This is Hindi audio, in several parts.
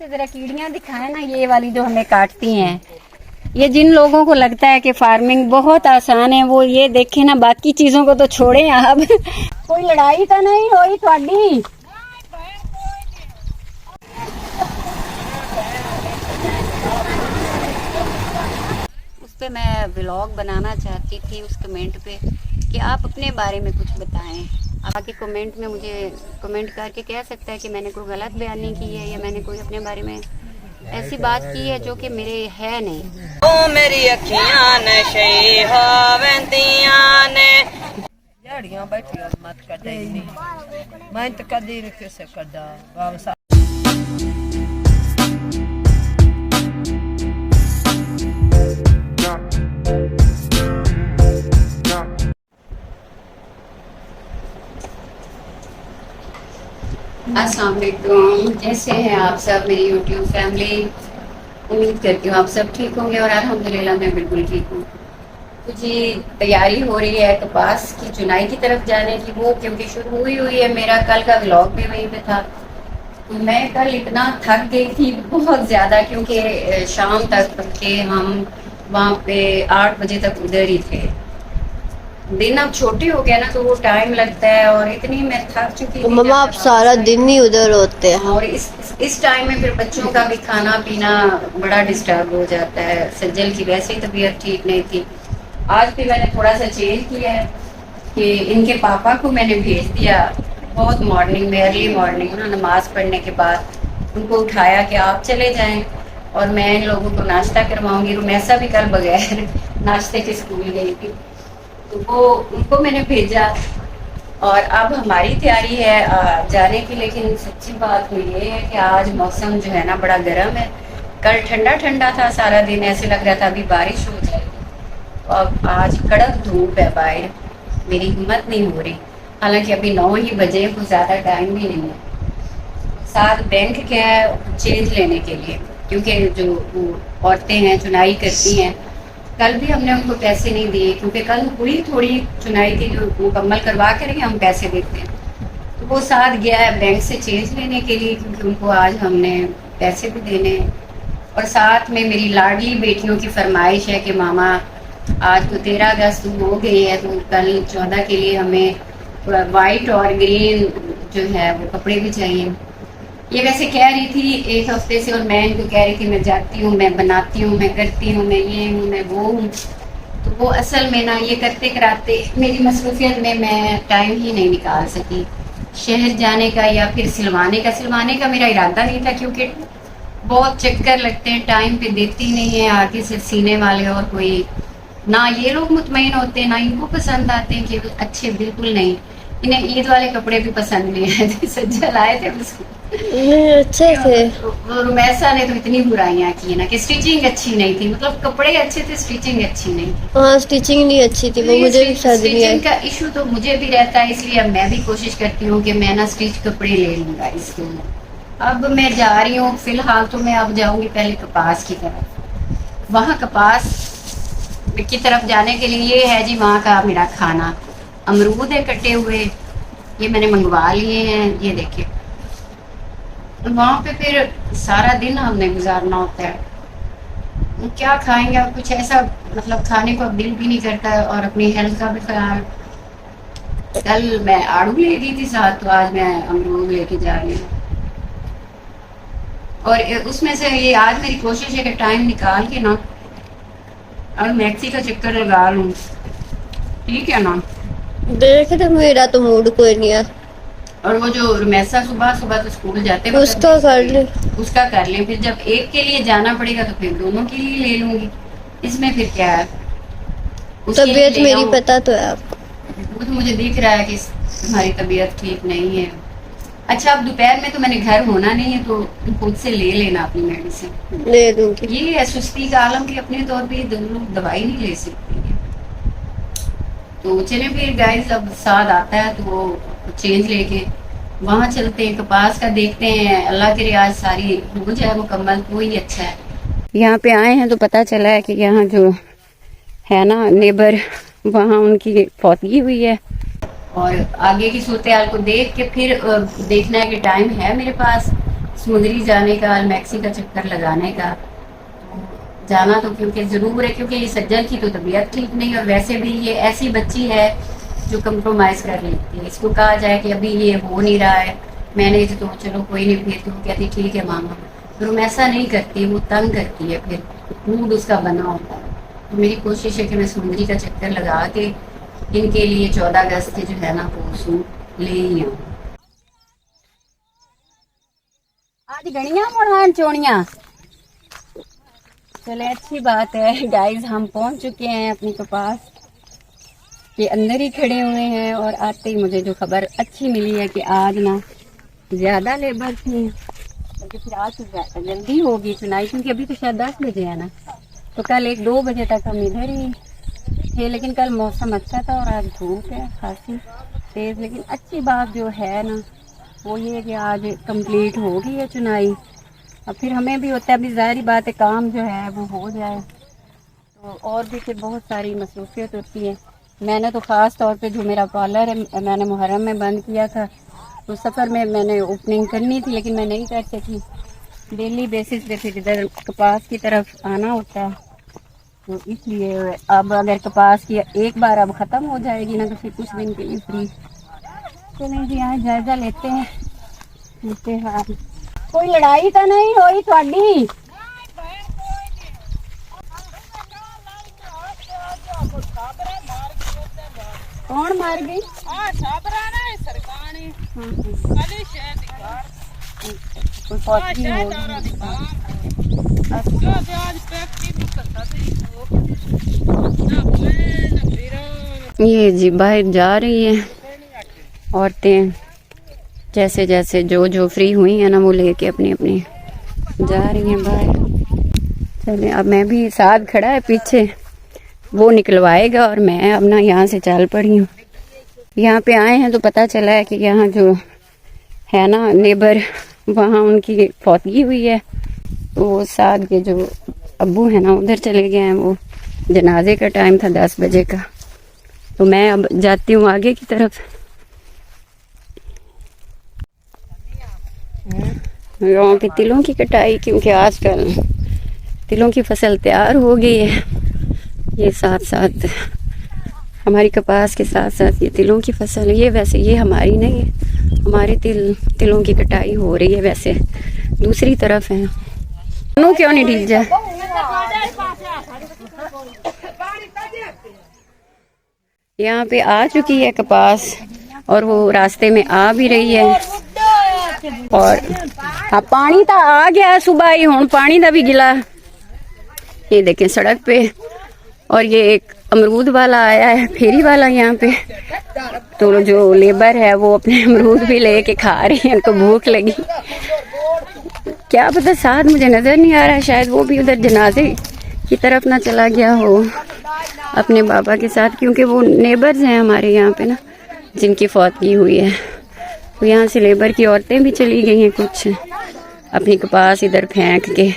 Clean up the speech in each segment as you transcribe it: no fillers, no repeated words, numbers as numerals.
से जरा कीड़ियां दिखाएं ना, ये वाली जो हमें काटती हैं। ये जिन लोगों को लगता है कि फार्मिंग बहुत आसान है, वो ये देखें ना, बाकी चीजों को तो छोड़ें आप। कोई लड़ाई तो नहीं हुई थोड़ी? उस पे मैं व्लॉग बनाना चाहती थी, उस कमेंट पे कि आप अपने बारे में कुछ बताएं। आपके कमेंट में मुझे कमेंट करके कह सकता है कि मैंने कोई गलत बयानी की है या मैंने कोई अपने बारे में ऐसी बात की है जो कि मेरे है नहीं। ओ मेरी अखियां नशे हावेंदियां ने याड़ियां बैठी मत कर देनी मैं तो कदी नहीं किसे करदा वापस। अस्सलाम वालेकुम, कैसे हैं आप सब मेरी यूट्यूब फैमिली। उम्मीद करती हूँ आप सब ठीक होंगे और अल्हम्दुलिल्लाह मैं बिल्कुल ठीक हूँ। तो जी तैयारी हो रही है कपास की चुनाई की तरफ जाने की, वो क्योंकि शुरू हुई है। मेरा कल का व्लॉग भी वहीं पे था। तो मैं कल इतना थक गई थी बहुत ज़्यादा, क्योंकि शाम तक के हम वहाँ पे 8 बजे तक उधर ही थे। दिन अब छोटे हो गया ना तो वो टाइम लगता है, और इतनी मैं थक चुकी थी। मम्मा आप सारा दिन ही उधर होते हैं। और इस टाइम में फिर बच्चों का भी खाना पीना बड़ा डिस्टर्ब हो जाता है। सज्जल की वैसे ही तबीयत ठीक नहीं थी। आज भी मैंने थोड़ा सा चेंज किया है कि इनके पापा को मैंने भेज दिया बहुत मॉर्निंग में, अर्ली मॉर्निंग ना, नमाज पढ़ने के बाद उनको उठाया कि आप चले जाएं और मैं इन लोगों को नाश्ता करवाऊंगी। रुमैसा भी कल बगैर नाश्ते के स्कूल गई थी, तो वो उनको मैंने भेजा। और अब हमारी तैयारी है जाने की। लेकिन सच्ची बात तो ये है कि आज मौसम जो है ना बड़ा गर्म है। कल ठंडा ठंडा था सारा दिन, ऐसे लग रहा था अभी बारिश हो जाएगी। तो अब आज कड़क धूप है बाहर, मेरी हिम्मत नहीं हो रही। हालांकि अभी 9 ही बजे, कुछ ज़्यादा टाइम भी नहीं है। साथ बैंक क्या है चेंज लेने के लिए, क्योंकि जो औरतें हैं चुनाई करती हैं, कल भी हमने उनको पैसे नहीं दिए क्योंकि कल पूरी थोड़ी चुनाई थी जो मुकम्मल करवा कर हम पैसे देते हैं। तो वो साथ गया है बैंक से चेंज लेने के लिए, क्योंकि उनको आज हमने पैसे भी देने हैं। और साथ में मेरी लाडली बेटियों की फरमाइश है कि मामा आज तो 13 अगस्त हो गई है, तो कल 14 के लिए हमें वाइट और ग्रीन जो है वो कपड़े भी चाहिए। ये वैसे कह रही थी 1 हफ्ते से, और मैं इनको कह रही थी मैं जाती हूँ, मैं बनाती हूँ, मैं करती हूँ, मैं ये हूँ, मैं वो हूँ। तो वो असल में ना ये करते कराते मेरी मसरूफियत में मैं टाइम ही नहीं निकाल सकी शहर जाने का या फिर सिलवाने का मेरा इरादा नहीं था, क्योंकि बहुत चक्कर लगते हैं, टाइम पे देती नहीं है आगे से सीने वाले। और कोई ना ये लोग मुतमईन होते हैं, ना इनको पसंद आते हैं कि अच्छे, बिल्कुल नहीं। इन्हें ईद वाले कपड़े भी पसंद नहीं आए। सज्जल आए थे उसको अच्छे थे। रुमैसा ने तो इतनी बुराइयां की ना कि स्टिचिंग अच्छी नहीं थी, मतलब कपड़े अच्छे थे, स्टिचिंग अच्छी नहीं थी। हाँ स्टिचिंग नहीं अच्छी थी, वो मुझे भी पसंद नहीं आई। स्टिचिंग का इशू तो मुझे भी रहता है, इसलिए अब मैं भी कोशिश करती हूँ कि मैं ना स्टिच कपड़े ले लूंगा इसके लिए। अब मैं जा रही हूँ, फिलहाल तो मैं अब जाऊंगी पहले कपास की तरफ। वहाँ कपास की तरफ जाने के लिए ये है जी वहाँ का मेरा खाना। अमरूद है कटे हुए, ये मैंने मंगवा लिए हैं, ये देखिए। वहाँ पे फिर सारा दिन हमने गुजारना होता है, क्या खाएंगे अब, कुछ ऐसा मतलब खाने को अब दिल भी नहीं करता है, और अपनी हेल्थ का भी ख्याल। कल मैं आड़ू ले गई थी साथ, तो आज मैं अमरूद लेके जा रही हूँ। और उसमें से ये आज मेरी कोशिश है कि टाइम निकाल के ना और मैक्सी का चक्कर लगा लूँ, ठीक है ना। देख रहे मेरा तो मूड कोई नहीं है। और वो जो रुमैसा सुबह सुबह तो स्कूल जाते हैं, उसका कर ले, उसका कर लें। फिर जब एक के लिए जाना पड़ेगा तो फिर दोनों के लिए ले लूंगी। इसमें फिर क्या है, तबीयत मेरी पता तो है आपको। वो तो मुझे दिख रहा है कि तुम्हारी तबीयत ठीक नहीं है। अच्छा अब दोपहर में तो मैंने घर होना नहीं है, तो तुम खुद से ले लेना अपनी मेडिसिन। ले दूंगी। ये है सुस्ती का आलम की अपने तौर पे लोग दवाई नहीं ले सकते। तो चले फिर गाइस, अब साथ आता है तो वो चेंज लेके वहाँ चलते हैं, कपास का देखते हैं। अल्लाह के रियाज सारी हो जाए मुकम्मल तो ही अच्छा है। यहाँ पे आए हैं तो पता चला है कि यहाँ जो है ना नेबर, वहाँ उनकी फौतगी हुई है। और आगे की सूरत हाल को देख के फिर देखना है कि टाइम है मेरे पास समुद्री जाने का, मैक्सी का चक्कर लगाने का। जाना तो क्योंकि ज़रूर है, क्योंकि सज्जल की तो तबीयत ठीक नहीं, और वैसे भी ये ऐसी बच्ची है जो कंप्रोमाइज़ कर लेती है। इसको कहा जाए कि अभी ये हो नहीं रहा है मैनेज, तो चलो कोई नहीं, फिर तो कहती ठीक है मामा, फिर वो ऐसा नहीं करती, वो तंग करती है, फिर मूड उसका बना होता है। तो मेरी कोशिश है कि मैं समुद्री का चक्कर लगा के इनके लिए 14 अगस्त जो है ना वो सूट ले ही आऊँ। आज गणिया मुड़ान चोड़िया, चले अच्छी बात है गाइस, हम पहुंच चुके हैं अपनी कपास के अंदर ही खड़े हुए हैं। और आते ही मुझे जो खबर अच्छी मिली है कि आज ना ज्यादा लेबर थी, क्योंकि फिर आज तो जल्दी होगी चुनाई, क्योंकि अभी तो शायद 10 बजे है ना, तो कल 1-2 बजे तक हम इधर ही थे। लेकिन कल मौसम अच्छा था और आज धूप है खासी तेज। लेकिन अच्छी बात जो है ना वो ये है कि आज कंप्लीट हो गई है चुनाई। अब फिर हमें भी होता है, अभी ज़ाहिर बात है काम जो है वो हो जाए, तो और भी फिर बहुत सारी मसरूफियत होती है। मैंने तो ख़ास तौर पे जो मेरा पार्लर है मैंने मुहर्रम में बंद किया था, तो सफ़र में मैंने ओपनिंग करनी थी लेकिन मैं नहीं कर सकी। डेली बेसिस पे फिर इधर कपास की तरफ आना होता है, तो इसलिए अब अगर कपास की एक बार अब ख़त्म हो जाएगी ना तो फिर कुछ दिन के लिए फ्री। चलें जी यहाँ जायजा लेते हैं। कोई लड़ाई तो नहीं हुई थोड़ी? कौन मार गई? कोई फौजी ये जी बाहर जा रही है औरतें, जैसे जैसे जो फ्री हुई है ना वो लेके अपनी अपनी जा रही हैं बाहर। चले अब मैं भी, साथ खड़ा है पीछे, वो निकलवाएगा और मैं अब ना यहाँ से चल पड़ी हूँ। यहाँ पे आए हैं तो पता चला है कि यहाँ जो है ना लेबर, वहाँ उनकी फौतगी हुई है, तो वो साथ के जो अब्बू है ना उधर चले गए हैं। वो जनाजे का टाइम था 10 बजे का, तो मैं अब जाती हूँ आगे की तरफ। गाँव के तिलों की कटाई, क्योंकि आजकल तिलों की फसल तैयार हो गई है। ये साथ साथ हमारी कपास के साथ साथ ये तिलों की फसल, ये वैसे ये हमारी नहीं है, हमारे तिलों की कटाई हो रही है, वैसे दूसरी तरफ है। क्यों नहीं ढील जाए? यहाँ पे आ चुकी है कपास और वो रास्ते में आ भी रही है। और हाँ, पानी तो आ गया सुबह ही, हूँ पानी का भी गिला। ये देखें सड़क पे, और ये एक अमरूद वाला आया है, फेरी वाला यहाँ पे, तो जो लेबर है वो अपने अमरूद भी लेके खा रही है, उनको भूख लगी। क्या पता साथ मुझे नजर नहीं आ रहा है, शायद वो भी उधर जनाजे की तरफ ना चला गया हो अपने बाबा के साथ, क्योंकि वो नेबर्स हैं हमारे यहाँ पे ना जिनकी फौतगी हुई है। तो यहाँ से लेबर की औरतें भी चली गई हैं कुछ, अपनी कपास इधर फेंक के।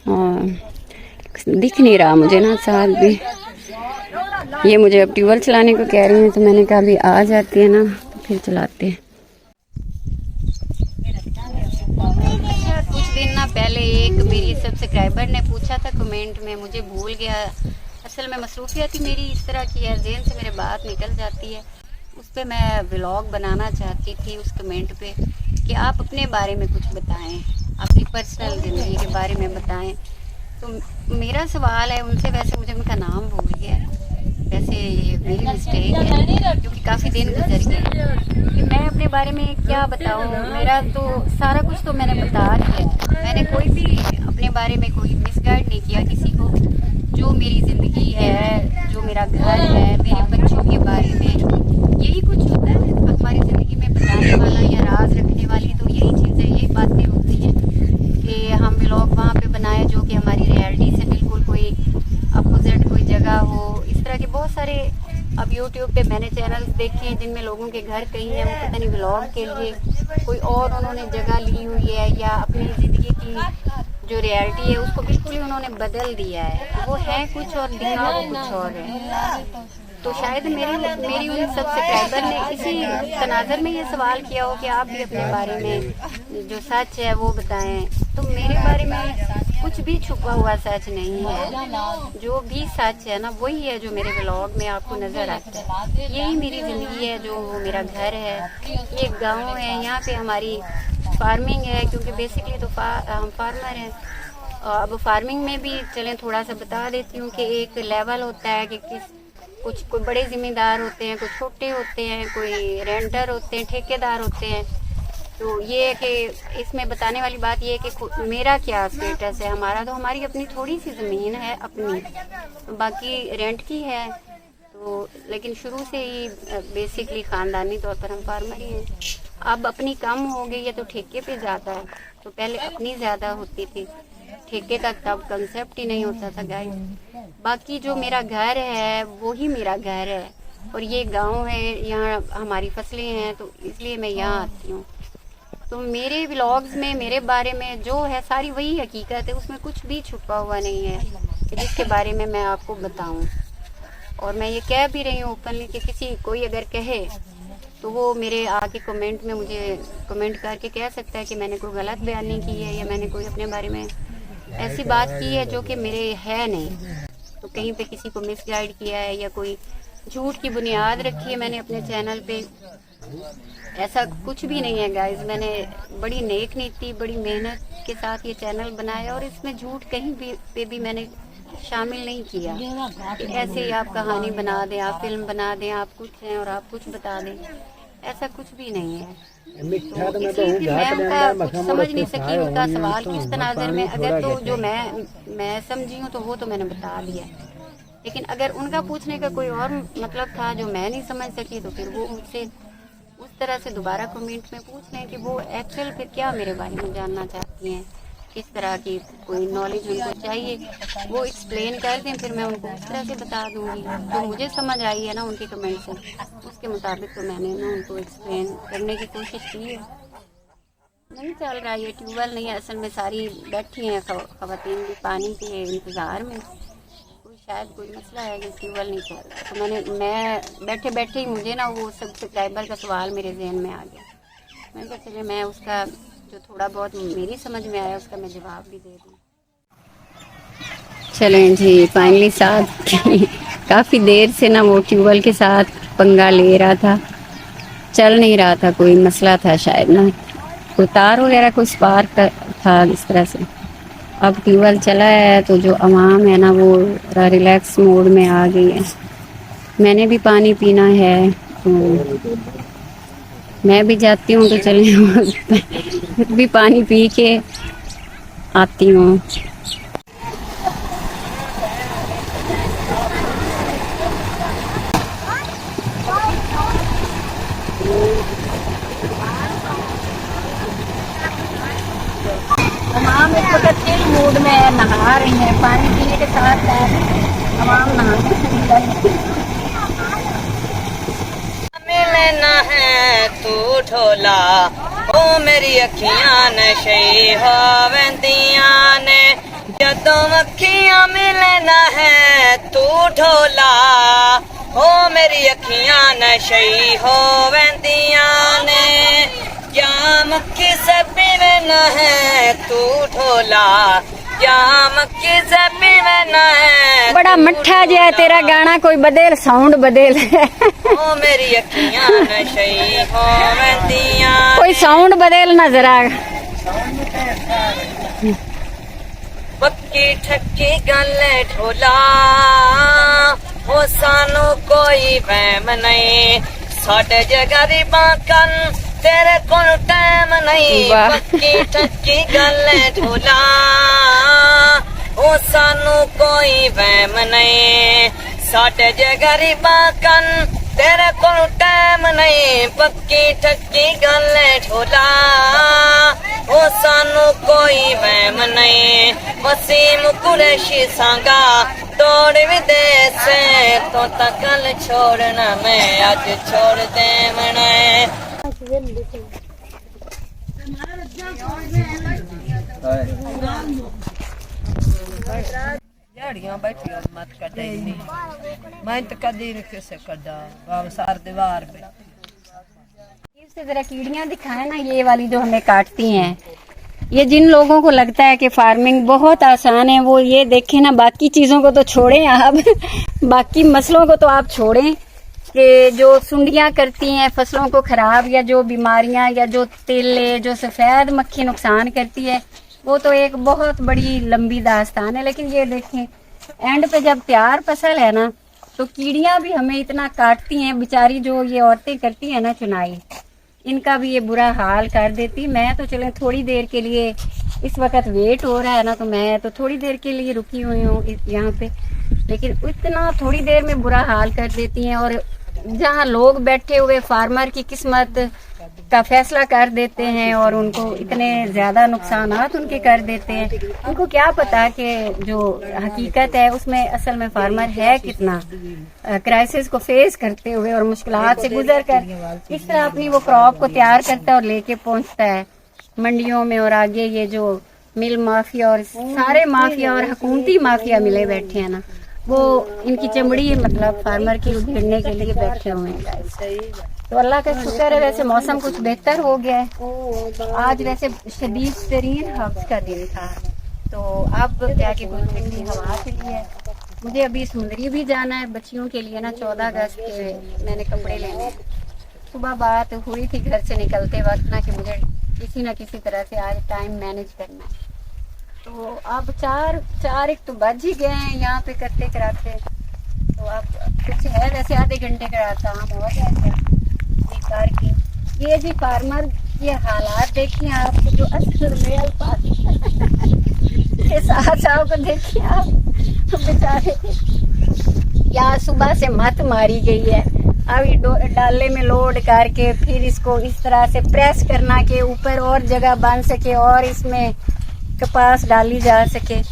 और दिख नहीं रहा मुझे ना साथ भी। ये मुझे अब ट्यूबवेल चलाने को कह रही हैं, तो मैंने कहा भी आ जाती है ना तो फिर चलाते हैं। कुछ दिन ना पहले एक मेरी सब्सक्राइबर ने पूछा था कमेंट में, मुझे भूल गया, असल में मसरूफियत ही मेरी इस तरह की है, जेहन से मेरे बात निकल जाती है। उस पर मैं व्लॉग बनाना चाहती थी उस कमेंट पे कि आप अपने बारे में कुछ बताएं, अपनी पर्सनल ज़िंदगी के बारे में बताएं। तो मेरा सवाल है उनसे, वैसे मुझे उनका नाम भूल गया, वैसे ये मेरी मिस्टेक है क्योंकि काफ़ी दिन गुजर गए कि मैं अपने बारे में क्या बताऊं। मेरा तो सारा कुछ तो मैंने बता दिया है, मैंने कोई भी अपने बारे में कोई मिसगाइड नहीं किया किसी को। जो मेरी ज़िंदगी है, जो मेरा घर है, मेरे बच्चों के बारे में, यही कुछ होता है हमारी ज़िंदगी में बताने वाला या राज रखने वाली, तो यही चीज़ें, यही बातें होती हैं कि हम व्लॉग वहाँ पे बनाए जो कि हमारी रियलिटी से बिल्कुल कोई अपोजिट कोई जगह हो। इस तरह के बहुत सारे अब यूट्यूब पे मैंने चैनल्स देखे हैं जिनमें लोगों के घर कहीं है, वो पता नहीं व्लॉग के लिए कोई और उन्होंने जगह ली हुई है, या अपनी ज़िंदगी की जो रियलिटी है उसको बिल्कुल ही उन्होंने बदल दिया है। वो है कुछ और दिखा वो कुछ और है। तो शायद मेरी उन सब्सक्राइबर ने इसी तनाजर में ये सवाल किया हो कि आप भी अपने बारे में जो सच है वो बताएं। तो मेरे बारे में कुछ भी छुपा हुआ सच नहीं है, जो भी सच है ना वही है जो मेरे व्लॉग में आपको नजर आता है। यही मेरी जिंदगी है, जो मेरा घर है, ये गांव है, यहाँ पे हमारी फार्मिंग है, क्योंकि बेसिकली तो हम फार्मर हैं। अब फार्मिंग में भी चलें थोड़ा सा बता देती हूँ कि एक लेवल होता है कि कोई बड़े जिम्मेदार होते हैं, कोई छोटे होते हैं, कोई रेंटर होते हैं, ठेकेदार होते हैं। तो ये है कि इसमें बताने वाली बात ये है कि मेरा क्या स्टेटस है। हमारा तो हमारी अपनी थोड़ी सी ज़मीन है अपनी, तो बाकी रेंट की है। तो लेकिन शुरू से ही बेसिकली ख़ानदानी तौर पर हम फार्मर ही हैं। अब अपनी कम हो गई है तो ठेके पे जाता है, तो पहले अपनी ज़्यादा होती थी, ठेके का तब कंसेप्ट ही नहीं होता था गाइस। बाकी जो मेरा घर है वो ही मेरा घर है, और ये गांव है, यहाँ हमारी फसलें हैं, तो इसलिए मैं यहाँ आती हूँ। तो मेरे व्लॉग्स में मेरे बारे में जो है सारी वही हकीकत है, उसमें कुछ भी छुपा हुआ नहीं है कि जिसके बारे में मैं आपको बताऊँ। और मैं ये कह भी रही हूँ ओपनली कि कोई अगर कहे तो वो मेरे आके कमेंट में मुझे कमेंट करके कह सकता है कि मैंने कोई गलत बयानी की है या मैंने कोई अपने बारे में ऐसी बात की है जो कि मेरे है नहीं। तो कहीं पे किसी को मिसगाइड किया है या कोई झूठ की बुनियाद रखी है मैंने अपने चैनल पे, ऐसा कुछ भी नहीं है गाइज। मैंने बड़ी नेक नीति, बड़ी मेहनत के साथ ये चैनल बनाया, और इसमें झूठ कहीं पे भी मैंने शामिल नहीं किया कि ऐसे ही आप कहानी बना दें, आप फिल्म बना दें, आप कुछ हैं और आप कुछ बता दें, ऐसा कुछ भी नहीं है। तो इसलिए मैं उनका कुछ समझ नहीं सकी, उनका सवाल किस तनाजर में, अगर तो जो मैं समझी हूँ तो वो तो मैंने बता दिया, लेकिन अगर उनका पूछने का कोई और मतलब था जो मैं नहीं समझ सकी, तो फिर वो मुझसे उस तरह से दोबारा कमेंट में पूछ लें कि वो एक्चुअल फिर क्या मेरे बारे में जानना चाहती हैं, किस तरह की कोई नॉलेज उनको चाहिए, वो एक्सप्लेन कर दें, फिर मैं उनको उस तरह से बता दूंगी। तो मुझे समझ आई है ना उनके कमेंट से, उसके मुताबिक तो मैंने ना उनको एक्सप्लेन करने की कोशिश की है। नहीं चल रहा ये ट्यूबवेल नहीं है, असल में सारी बैठी हैं ख़वातीन भी पानी के इंतज़ार में, शायद कोई मसला है कि ट्यूबवेल नहीं चल रहा। तो मैं बैठे बैठे ही मुझे ना वो सब्सक्राइबर का सवाल मेरे जहन में आ गया। मैंने कहा चलिए मैं उसका जो थोड़ा बहुत मेरी समझ में आया उसका मैं जवाब भी दे दूँ। चलें जी, फाइनली साथ काफ़ी देर से ना वो ट्यूबवेल के साथ पंगा ले रहा था, चल नहीं रहा था, कोई मसला था शायद ना, कोई तार वगैरह कोई स्पार्क था इस तरह से। अब ट्यूबवेल चला है तो जो आवाम है ना वो रिलैक्स मोड में आ गई है। मैंने भी पानी पीना है तो मैं भी जाती हूँ, तो चलिए भी पानी पी के आती हूँ। तमाम इस वक्त चिल मूड में नहा रही हैं, पानी पीने के साथ तमाम नहाने मिलना है तू ढोला, ओ मेरी अखियां नशे होवंदियां ने, जदों अखियां मिलना है तू ढोला, ओ मेरी अखियां नशे होवंदियां ने, जाम किसे पीना है तू ढोला, जाम किसे पीना है। बड़ा मट्ठा जो है तेरा गाना, कोई बदल साउंड बदल ओ मेरी अखियां नशे होवंदियां, कोई साउंड बदल ना जरा। पक्की ठक्की गल ढोला, ओ सानू कोई वहम नहीं, साडे जे गरीबां कन तेरे कोल टाइम नहीं। पक्की ठक्की गल ढोला, ओ सानू कोई वहम नहीं, साडे जे गरीबां कन तेरे कोल टाइम नहीं। पक्की ठक्की गल ढोला, ओ सानू कोई वहम नहीं, वसीम कुरैशी सांगा तोड़ विदेश तो तकल छोड़ना मैं आज छोड़ दे मनाए। झाड़ियां बैठी और मत कटे नहीं मैं तो कदी नहीं किसे कदा बाबसार दीवार में से जरा कीड़ियां दिखाए ना, ये वाली जो हमें काटती हैं। ये जिन लोगों को लगता है कि फार्मिंग बहुत आसान है वो ये देखें ना, बाकी चीजों को तो छोड़ें आप बाकी मसलों को तो आप छोड़ें कि जो सुंडियां करती हैं फसलों को खराब, या जो बीमारियां या जो तेले जो सफेद मक्खी नुकसान करती है, वो तो एक बहुत बड़ी लंबी दास्तान है। लेकिन ये देखें एंड पे जब तैयार फसल है ना, तो कीड़ियां भी हमें इतना काटती हैं बेचारी, जो ये औरतें करती हैं ना चुनाई, इनका भी ये बुरा हाल कर देती। मैं तो चले थोड़ी देर के लिए, इस वक्त वेट हो रहा है ना, तो मैं तो थोड़ी देर के लिए रुकी हुई हूँ यहाँ पे, लेकिन इतना थोड़ी देर में बुरा हाल कर देती हैं। और जहाँ लोग बैठे हुए फार्मर की किस्मत का फैसला कर देते हैं और उनको इतने ज्यादा नुकसानात उनके कर देते हैं, उनको क्या पता कि जो हकीकत है उसमें असल में फार्मर है कितना क्राइसिस को फेस करते हुए और मुश्किलात से गुजर कर इस तरह अपनी वो क्रॉप को तैयार करता है और लेके पहुंचता है मंडियों में। और आगे ये जो मिल माफिया और सारे माफिया और हुकूमती माफिया मिले बैठे हैं ना, वो इनकी चमड़ी मतलब फार्मर की उधेड़ने के लिए बैठे हुए हैं। तो अल्लाह का शुक्र है, वैसे मौसम कुछ बेहतर हो गया है। आज वैसे शदीद तरीन हफ्स का दिन था, तो अब क्या कि कुछ ठंडी हवा चली है। मुझे अभी सुंदरी भी जाना है बच्चियों के लिए ना, 14 अगस्त के मैंने कपड़े लेने। सुबह बात हुई थी घर से निकलते वक्त ना कि मुझे किसी न किसी तरह से आज टाइम मैनेज करना है। तो अब चार एक तो बज ही गए हैं यहाँ पे करते कराते। तो अब कुछ है वैसे आधे घंटे का काम हो जाएगा की। ये जी फार्मर के हालात देखिए आप, जो असल में के साहब को देखिए आप, बेचारे या सुबह से मत मारी गई है। अब डाले में लोड करके फिर इसको इस तरह से प्रेस करना के ऊपर और जगह बन सके और इसमें कपास डाली जा सके।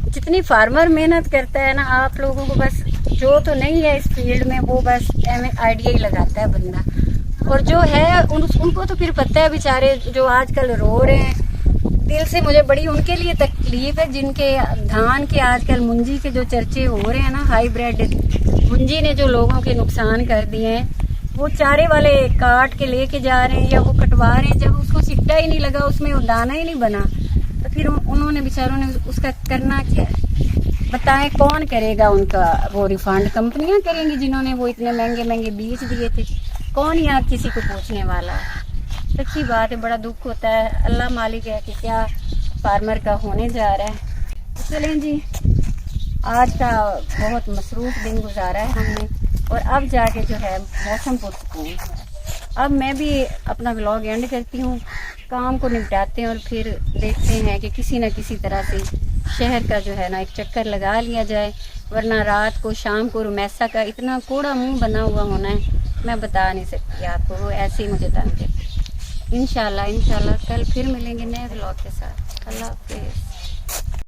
जितनी फार्मर मेहनत करता है ना, आप लोगों को बस जो तो नहीं है इस फील्ड में वो बस आइडिया ही लगाता है बंदा, और जो है उनको तो फिर पता है बेचारे जो आजकल रो रहे हैं। दिल से मुझे बड़ी उनके लिए तकलीफ है जिनके धान के आजकल मुंजी के जो चर्चे हो रहे हैं ना, हाईब्रिड मुंजी ने जो लोगों के नुकसान कर दिए हैं, वो चारे वाले काट के लेके जा रहे हैं या वो कटवा रहे हैं। जब उसको सिट्टा ही नहीं लगा, उसमें दाना ही नहीं बना, तो फिर उन्होंने बेचारों ने उसका करना क्या है बताएं, कौन करेगा उनका वो रिफंड? कंपनियां करेंगी जिन्होंने वो इतने महंगे महंगे बीज दिए थे। कौन यहाँ किसी को पूछने वाला है? सच्ची बात है, बड़ा दुख होता है। अल्लाह मालिक है कि क्या फार्मर का होने जा रहा है। चलें जी, आज का बहुत मसरूफ दिन गुजारा है हमने, और अब जाके जो है मौसम पुरसकून है। अब मैं भी अपना व्लॉग एंड करती हूँ, काम को निपटाते हैं और फिर देखते हैं कि किसी न किसी तरह से शहर का जो है ना एक चक्कर लगा लिया जाए, वरना रात को शाम को रुमैसा का इतना कोड़ा मुंह बना हुआ होना है, मैं बता नहीं सकती आपको, वो ऐसे ही मुझे तंग करती है। इंशाल्लाह कल फिर मिलेंगे नए व्लॉग के साथ। अल्लाह हाफिज़।